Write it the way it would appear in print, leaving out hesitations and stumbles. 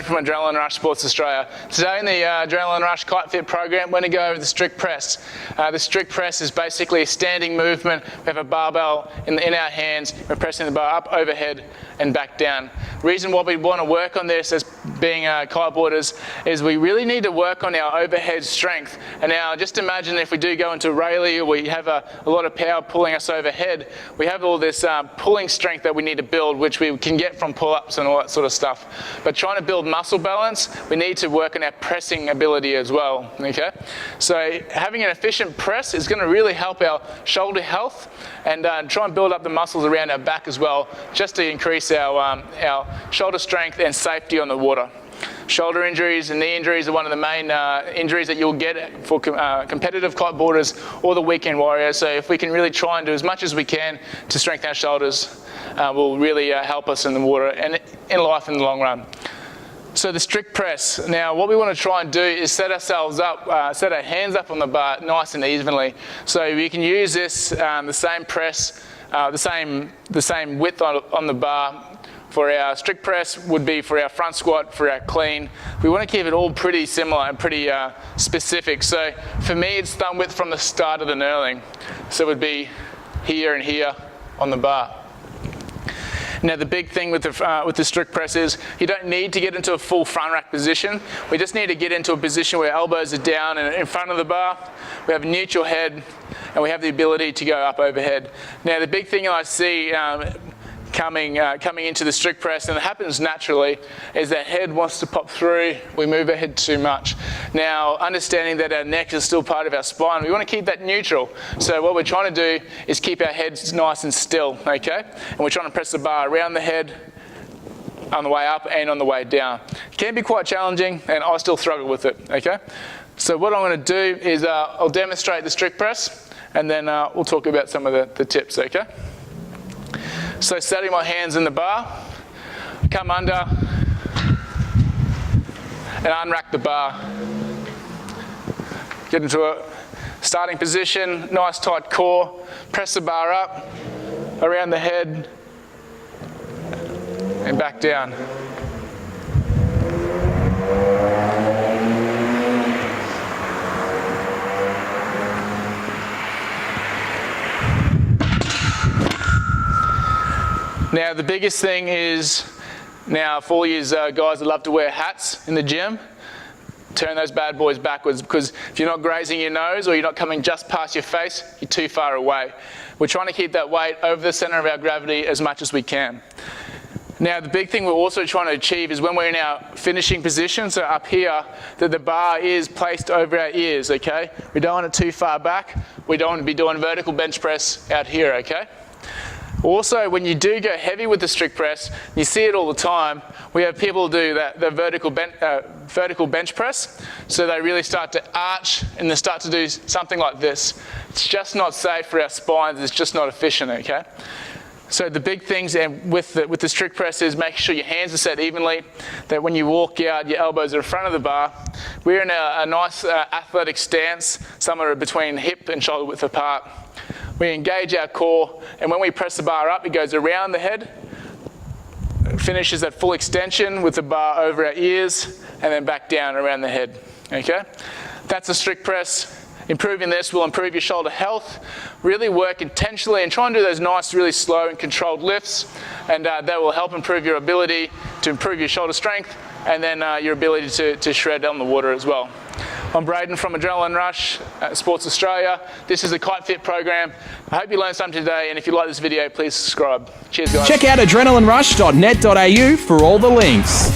from Adrenaline Rush Sports Australia. Today in the Adrenaline Rush Kite Fit program, we're going to go over the strict press. The strict press is basically a standing movement. We have a barbell in our hands. We're pressing the bar up, overhead, and back down. The reason why we want to work on this as being kiteboarders is we really need to work on our overhead strength. And now just imagine if we do go into Rayleigh, we have a lot of power pulling us overhead. We have all this pulling strength that we need to build, which we can get from pull-ups and all that sort of stuff. But trying to build muscle balance, we need to work on our pressing ability as well, okay? So having an efficient press is going to really help our shoulder health and try and build up the muscles around our back as well, just to increase our shoulder strength and safety on the water. Shoulder injuries and knee injuries are one of the main injuries that you'll get for competitive kiteboarders or the weekend warrior. So if we can really try and do as much as we can to strengthen our shoulders, will really help us in the water and in life in the long run. So the strict press. Now what we want to try and do is set ourselves up, set our hands up on the bar nice and evenly. So we can use this, the same press, the same width on the bar. For our strict press would be for our front squat, for our clean. We want to keep it all pretty similar and pretty specific. So for me, it's thumb width from the start of the knurling. So it would be here and here on the bar. Now the big thing with the strict press is you don't need to get into a full front rack position. We just need to get into a position where elbows are down and in front of the bar. We have a neutral head and we have the ability to go up overhead. Now the big thing I see coming into the strict press, and it happens naturally, is that head wants to pop through. We move our head too much. Now, understanding that our neck is still part of our spine, we want to keep that neutral. So what we're trying to do is keep our heads nice and still, okay? And we're trying to press the bar around the head on the way up and on the way down. It can be quite challenging, and I still struggle with it, okay? So what I'm going to do is I'll demonstrate the strict press, and then we'll talk about some of the tips, okay? So setting my hands in the bar, come under and unrack the bar. Get into a starting position, nice tight core, press the bar up, around the head and back down. Now the biggest thing is, now for all you guys that love to wear hats in the gym, turn those bad boys backwards, because if you're not grazing your nose or you're not coming just past your face, you're too far away. We're trying to keep that weight over the center of our gravity as much as we can. Now the big thing we're also trying to achieve is when we're in our finishing position, so up here, that the bar is placed over our ears, okay? We don't want it too far back. We don't want to be doing vertical bench press out here, okay? Also, when you do go heavy with the strict press, you see it all the time, we have people do the vertical bench press, so they really start to arch and they start to do something like this. It's just not safe for our spines, it's just not efficient, okay? So the big things with the strict press is making sure your hands are set evenly, that when you walk out, your elbows are in front of the bar. We're in a nice athletic stance, somewhere between hip and shoulder width apart. We engage our core, and when we press the bar up, it goes around the head, finishes at full extension with the bar over our ears, and then back down around the head, okay? That's a strict press. Improving this will improve your shoulder health. Really work intentionally and try and do those nice, really slow and controlled lifts, and that will help improve your ability to improve your shoulder strength, and then your ability to shred on the water as well. I'm Braden from Adrenaline Rush Sports Australia. This is a Kite Fit program. I hope you learned something today, and if you like this video, please subscribe. Cheers, guys. Check out adrenalinerush.net.au for all the links.